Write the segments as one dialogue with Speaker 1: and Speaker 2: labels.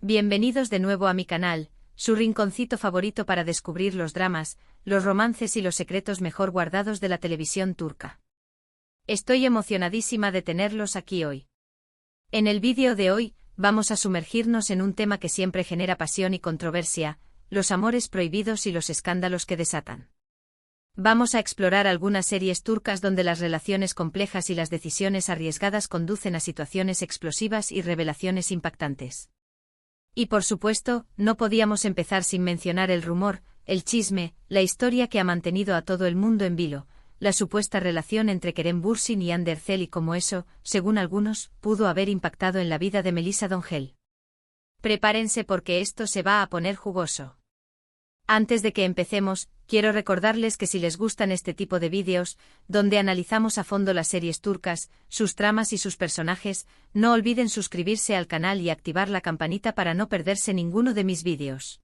Speaker 1: Bienvenidos de nuevo a mi canal, su rinconcito favorito para descubrir los dramas, los romances y los secretos mejor guardados de la televisión turca. Estoy emocionadísima de tenerlos aquí hoy. En el vídeo de hoy, vamos a sumergirnos en un tema que siempre genera pasión y controversia, los amores prohibidos y los escándalos que desatan. Vamos a explorar algunas series turcas donde las relaciones complejas y las decisiones arriesgadas conducen a situaciones explosivas y revelaciones impactantes. Y por supuesto, no podíamos empezar sin mencionar el rumor, el chisme, la historia que ha mantenido a todo el mundo en vilo, la supuesta relación entre Kerem Bürsin y Hande Erçel y cómo eso, según algunos, pudo haber impactado en la vida de Melisa Döngel. Prepárense porque esto se va a poner jugoso. Antes de que empecemos, quiero recordarles que si les gustan este tipo de vídeos, donde analizamos a fondo las series turcas, sus tramas y sus personajes, no olviden suscribirse al canal y activar la campanita para no perderse ninguno de mis vídeos.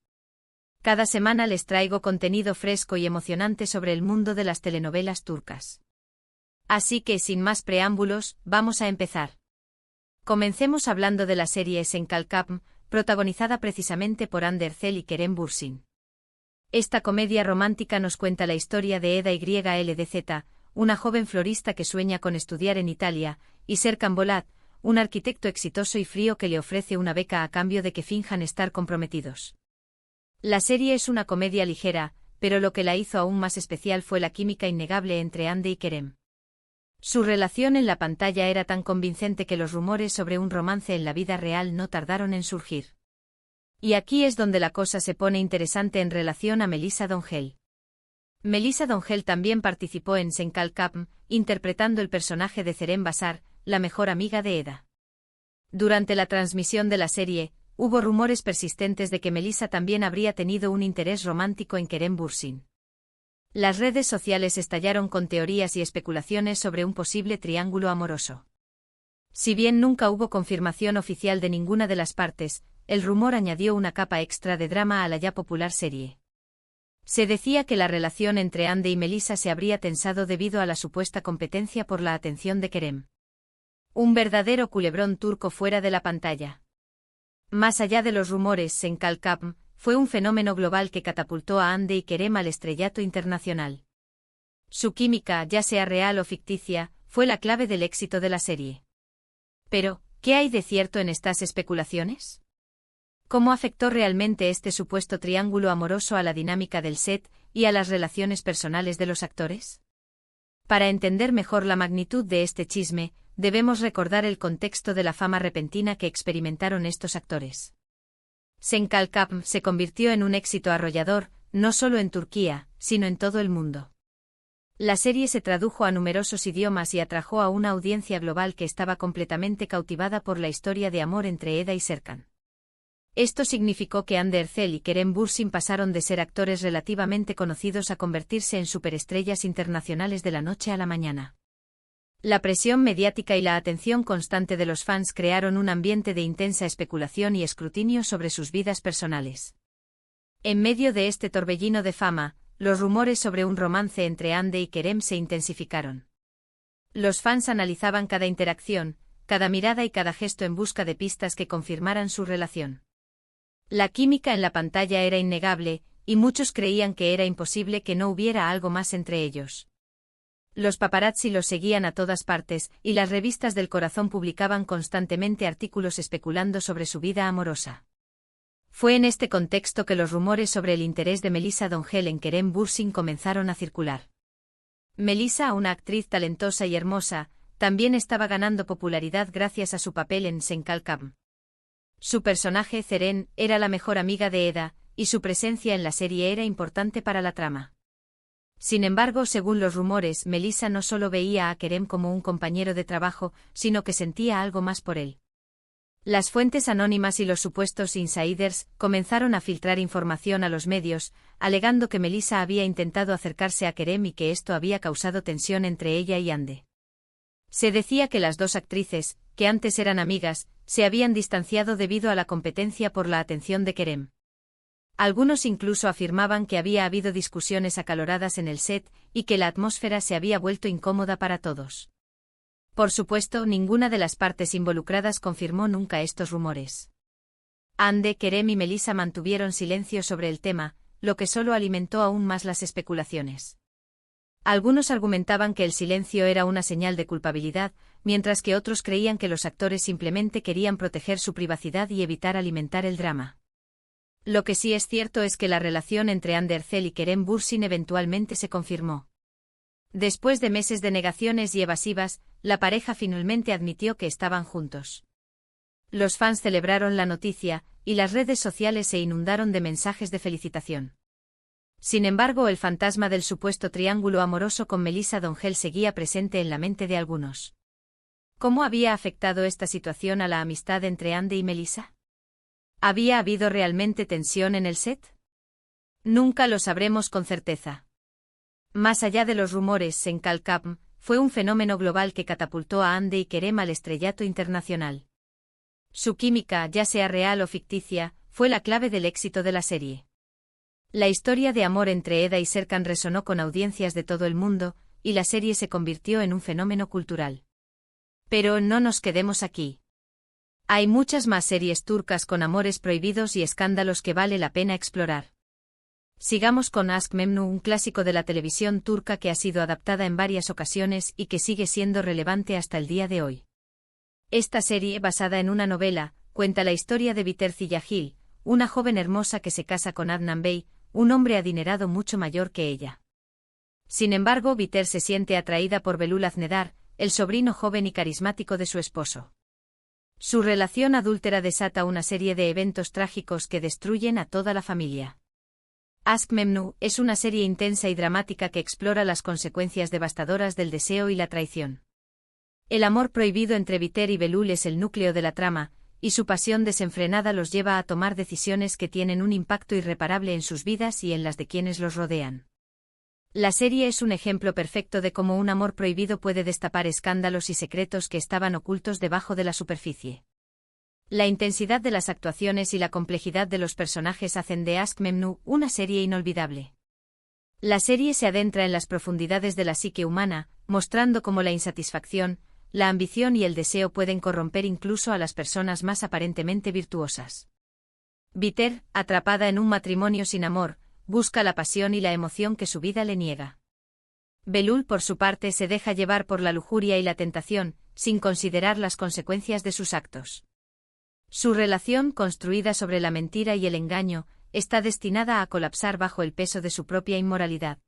Speaker 1: Cada semana les traigo contenido fresco y emocionante sobre el mundo de las telenovelas turcas. Así que sin más preámbulos, vamos a empezar. Comencemos hablando de la serie Senkalkapm, protagonizada precisamente por Hande Erçel y Kerem Bürsin. Esta comedia romántica nos cuenta la historia de Eda YLDZ, una joven florista que sueña con estudiar en Italia, y Serkan Bolat, un arquitecto exitoso y frío que le ofrece una beca a cambio de que finjan estar comprometidos. La serie es una comedia ligera, pero lo que la hizo aún más especial fue la química innegable entre Hande y Kerem. Su relación en la pantalla era tan convincente que los rumores sobre un romance en la vida real no tardaron en surgir. Y aquí es donde la cosa se pone interesante en relación a Melisa Döngel. Melisa Döngel también participó en Senkalkapm, interpretando el personaje de Zerem Basar, la mejor amiga de Eda. Durante la transmisión de la serie, hubo rumores persistentes de que Melisa también habría tenido un interés romántico en Kerem Bürsin. Las redes sociales estallaron con teorías y especulaciones sobre un posible triángulo amoroso. Si bien nunca hubo confirmación oficial de ninguna de las partes, el rumor añadió una capa extra de drama a la ya popular serie. Se decía que la relación entre Hande y Melisa se habría tensado debido a la supuesta competencia por la atención de Kerem. Un verdadero culebrón turco fuera de la pantalla. Más allá de los rumores, Senkalkapm fue un fenómeno global que catapultó a Hande y Kerem al estrellato internacional. Su química, ya sea real o ficticia, fue la clave del éxito de la serie. Pero, ¿qué hay de cierto en estas especulaciones? ¿Cómo afectó realmente este supuesto triángulo amoroso a la dinámica del set y a las relaciones personales de los actores? Para entender mejor la magnitud de este chisme, debemos recordar el contexto de la fama repentina que experimentaron estos actores. Senkalkapm se convirtió en un éxito arrollador, no solo en Turquía, sino en todo el mundo. La serie se tradujo a numerosos idiomas y atrajo a una audiencia global que estaba completamente cautivada por la historia de amor entre Eda y Serkan. Esto significó que Hande Erçel y Kerem Bürsin pasaron de ser actores relativamente conocidos a convertirse en superestrellas internacionales de la noche a la mañana. La presión mediática y la atención constante de los fans crearon un ambiente de intensa especulación y escrutinio sobre sus vidas personales. En medio de este torbellino de fama, los rumores sobre un romance entre Hande y Kerem se intensificaron. Los fans analizaban cada interacción, cada mirada y cada gesto en busca de pistas que confirmaran su relación. La química en la pantalla era innegable, y muchos creían que era imposible que no hubiera algo más entre ellos. Los paparazzi los seguían a todas partes, y las revistas del corazón publicaban constantemente artículos especulando sobre su vida amorosa. Fue en este contexto que los rumores sobre el interés de Melisa Döngel en Kerem Bürsin comenzaron a circular. Melisa, una actriz talentosa y hermosa, también estaba ganando popularidad gracias a su papel en Senkalkapm. Su personaje, Zeren, era la mejor amiga de Eda, y su presencia en la serie era importante para la trama. Sin embargo, según los rumores, Melisa no solo veía a Kerem como un compañero de trabajo, sino que sentía algo más por él. Las fuentes anónimas y los supuestos insiders comenzaron a filtrar información a los medios, alegando que Melisa había intentado acercarse a Kerem y que esto había causado tensión entre ella y Hande. Se decía que las dos actrices, que antes eran amigas, se habían distanciado debido a la competencia por la atención de Kerem. Algunos incluso afirmaban que había habido discusiones acaloradas en el set y que la atmósfera se había vuelto incómoda para todos. Por supuesto, ninguna de las partes involucradas confirmó nunca estos rumores. Ande, Kerem y Melissa mantuvieron silencio sobre el tema, lo que solo alimentó aún más las especulaciones. Algunos argumentaban que el silencio era una señal de culpabilidad, mientras que otros creían que los actores simplemente querían proteger su privacidad y evitar alimentar el drama. Lo que sí es cierto es que la relación entre Ander Zel y Kerem Bürsin eventualmente se confirmó. Después de meses de negaciones y evasivas, la pareja finalmente admitió que estaban juntos. Los fans celebraron la noticia, y las redes sociales se inundaron de mensajes de felicitación. Sin embargo, el fantasma del supuesto triángulo amoroso con Melissa Dongel seguía presente en la mente de algunos. ¿Cómo había afectado esta situación a la amistad entre Ande y Melissa? ¿Había habido realmente tensión en el set? Nunca lo sabremos con certeza. Más allá de los rumores, Senkalkam fue un fenómeno global que catapultó a Ande y Kerem al estrellato internacional. Su química, ya sea real o ficticia, fue la clave del éxito de la serie. La historia de amor entre Eda y Serkan resonó con audiencias de todo el mundo, y la serie se convirtió en un fenómeno cultural. Pero no nos quedemos aquí. Hay muchas más series turcas con amores prohibidos y escándalos que vale la pena explorar. Sigamos con Aşk Memnu, un clásico de la televisión turca que ha sido adaptada en varias ocasiones y que sigue siendo relevante hasta el día de hoy. Esta serie, basada en una novela, cuenta la historia de Biter Ziyagil, una joven hermosa que se casa con Adnan Bey, un hombre adinerado mucho mayor que ella. Sin embargo, Biter se siente atraída por Belul Aznedar, el sobrino joven y carismático de su esposo. Su relación adúltera desata una serie de eventos trágicos que destruyen a toda la familia. Aşk Memnu es una serie intensa y dramática que explora las consecuencias devastadoras del deseo y la traición. El amor prohibido entre Biter y Belul es el núcleo de la trama, y su pasión desenfrenada los lleva a tomar decisiones que tienen un impacto irreparable en sus vidas y en las de quienes los rodean. La serie es un ejemplo perfecto de cómo un amor prohibido puede destapar escándalos y secretos que estaban ocultos debajo de la superficie. La intensidad de las actuaciones y la complejidad de los personajes hacen de Aşk Memnu una serie inolvidable. La serie se adentra en las profundidades de la psique humana, mostrando cómo la insatisfacción, la ambición y el deseo pueden corromper incluso a las personas más aparentemente virtuosas. Biter, atrapada en un matrimonio sin amor, busca la pasión y la emoción que su vida le niega. Belul, por su parte, se deja llevar por la lujuria y la tentación, sin considerar las consecuencias de sus actos. Su relación, construida sobre la mentira y el engaño, está destinada a colapsar bajo el peso de su propia inmoralidad.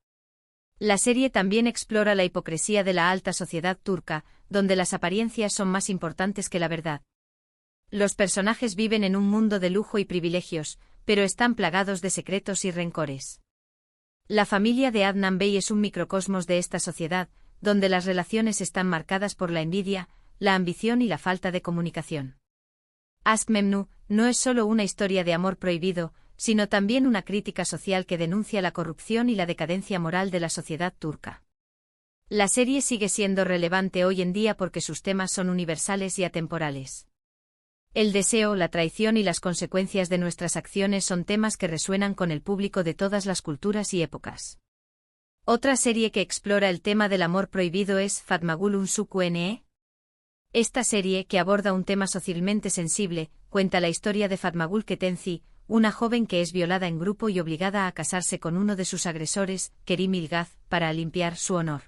Speaker 1: La serie también explora la hipocresía de la alta sociedad turca, donde las apariencias son más importantes que la verdad. Los personajes viven en un mundo de lujo y privilegios, pero están plagados de secretos y rencores. La familia de Adnan Bey es un microcosmos de esta sociedad, donde las relaciones están marcadas por la envidia, la ambición y la falta de comunicación. Aşk Memnu no es solo una historia de amor prohibido, sino también una crítica social que denuncia la corrupción y la decadencia moral de la sociedad turca. La serie sigue siendo relevante hoy en día porque sus temas son universales y atemporales. El deseo, la traición y las consecuencias de nuestras acciones son temas que resuenan con el público de todas las culturas y épocas. Otra serie que explora el tema del amor prohibido es Fatmagül Unsuk Ne. Esta serie, que aborda un tema socialmente sensible, cuenta la historia de Fatmagül Ketenci, una joven que es violada en grupo y obligada a casarse con uno de sus agresores, Kerim Ilgaz, para limpiar su honor.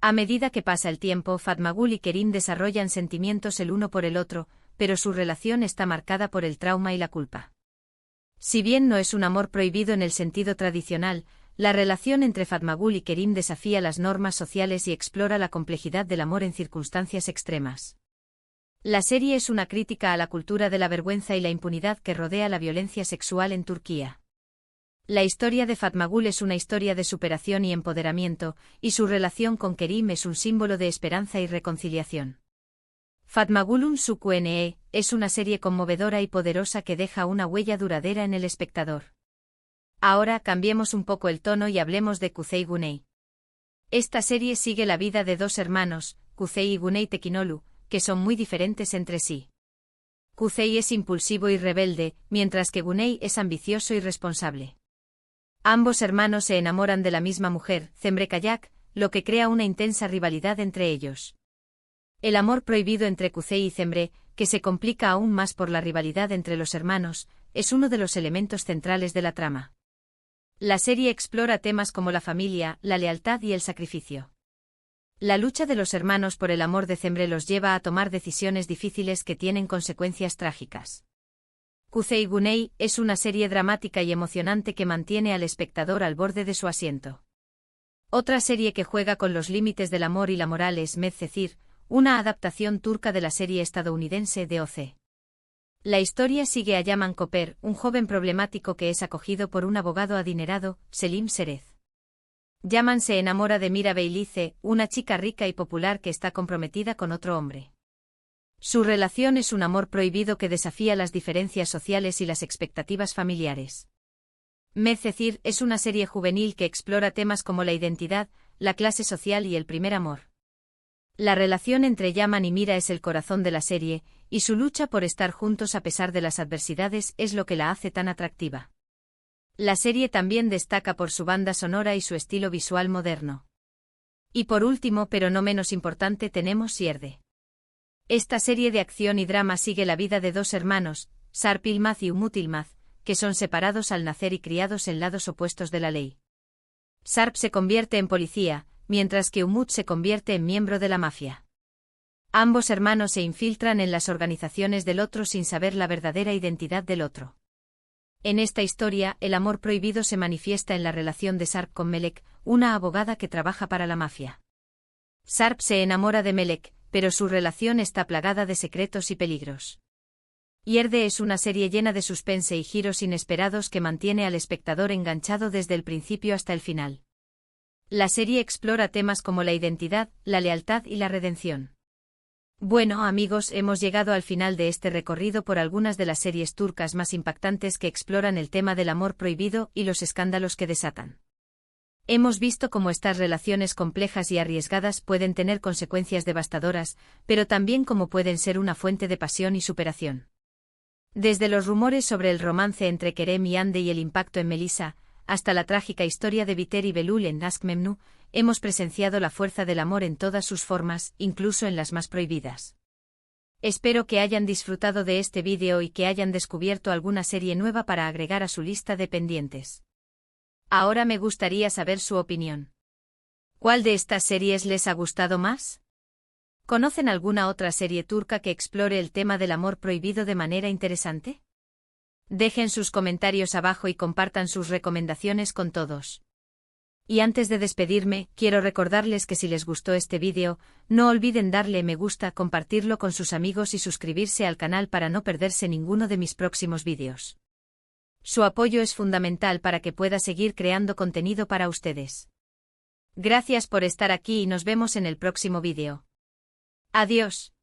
Speaker 1: A medida que pasa el tiempo, Fatmagül y Kerim desarrollan sentimientos el uno por el otro, pero su relación está marcada por el trauma y la culpa. Si bien no es un amor prohibido en el sentido tradicional, la relación entre Fatmagül y Kerim desafía las normas sociales y explora la complejidad del amor en circunstancias extremas. La serie es una crítica a la cultura de la vergüenza y la impunidad que rodea la violencia sexual en Turquía. La historia de Fatmagül es una historia de superación y empoderamiento, y su relación con Kerim es un símbolo de esperanza y reconciliación. Fatmagül Unsuk Ne es una serie conmovedora y poderosa que deja una huella duradera en el espectador. Ahora cambiemos un poco el tono y hablemos de Kuzey Güney. Esta serie sigue la vida de dos hermanos, Kuzey y Güney Tekinolu, que son muy diferentes entre sí. Kuzey es impulsivo y rebelde, mientras que Güney es ambicioso y responsable. Ambos hermanos se enamoran de la misma mujer, Cemre Kayak, lo que crea una intensa rivalidad entre ellos. El amor prohibido entre Kusei y Zembre, que se complica aún más por la rivalidad entre los hermanos, es uno de los elementos centrales de la trama. La serie explora temas como la familia, la lealtad y el sacrificio. La lucha de los hermanos por el amor de Zembre los lleva a tomar decisiones difíciles que tienen consecuencias trágicas. Kusei Gunei es una serie dramática y emocionante que mantiene al espectador al borde de su asiento. Otra serie que juega con los límites del amor y la moral es Medcezir, una adaptación turca de la serie estadounidense DOC. La historia sigue a Yaman Koper, un joven problemático que es acogido por un abogado adinerado, Selim Serez. Yaman se enamora de Mira Beylice, una chica rica y popular que está comprometida con otro hombre. Su relación es un amor prohibido que desafía las diferencias sociales y las expectativas familiares. Medcezir es una serie juvenil que explora temas como la identidad, la clase social y el primer amor. La relación entre Yaman y Mira es el corazón de la serie, y su lucha por estar juntos a pesar de las adversidades es lo que la hace tan atractiva. La serie también destaca por su banda sonora y su estilo visual moderno. Y por último, pero no menos importante, tenemos Yerde. Esta serie de acción y drama sigue la vida de dos hermanos, Sarp Yılmaz y Umut Yılmaz, que son separados al nacer y criados en lados opuestos de la ley. Sarp se convierte en policía, mientras que Umut se convierte en miembro de la mafia. Ambos hermanos se infiltran en las organizaciones del otro sin saber la verdadera identidad del otro. En esta historia, el amor prohibido se manifiesta en la relación de Sarp con Melek, una abogada que trabaja para la mafia. Sarp se enamora de Melek, pero su relación está plagada de secretos y peligros. Yerde es una serie llena de suspense y giros inesperados que mantiene al espectador enganchado desde el principio hasta el final. La serie explora temas como la identidad, la lealtad y la redención. Bueno, amigos, hemos llegado al final de este recorrido por algunas de las series turcas más impactantes que exploran el tema del amor prohibido y los escándalos que desatan. Hemos visto cómo estas relaciones complejas y arriesgadas pueden tener consecuencias devastadoras, pero también cómo pueden ser una fuente de pasión y superación. Desde los rumores sobre el romance entre Kerem y Hande y el impacto en Melisa, hasta la trágica historia de Biter y Belul en Aşk Memnu, hemos presenciado la fuerza del amor en todas sus formas, incluso en las más prohibidas. Espero que hayan disfrutado de este vídeo y que hayan descubierto alguna serie nueva para agregar a su lista de pendientes. Ahora me gustaría saber su opinión. ¿Cuál de estas series les ha gustado más? ¿Conocen alguna otra serie turca que explore el tema del amor prohibido de manera interesante? Dejen sus comentarios abajo y compartan sus recomendaciones con todos. Y antes de despedirme, quiero recordarles que si les gustó este vídeo, no olviden darle me gusta, compartirlo con sus amigos y suscribirse al canal para no perderse ninguno de mis próximos vídeos. Su apoyo es fundamental para que pueda seguir creando contenido para ustedes. Gracias por estar aquí y nos vemos en el próximo vídeo. Adiós.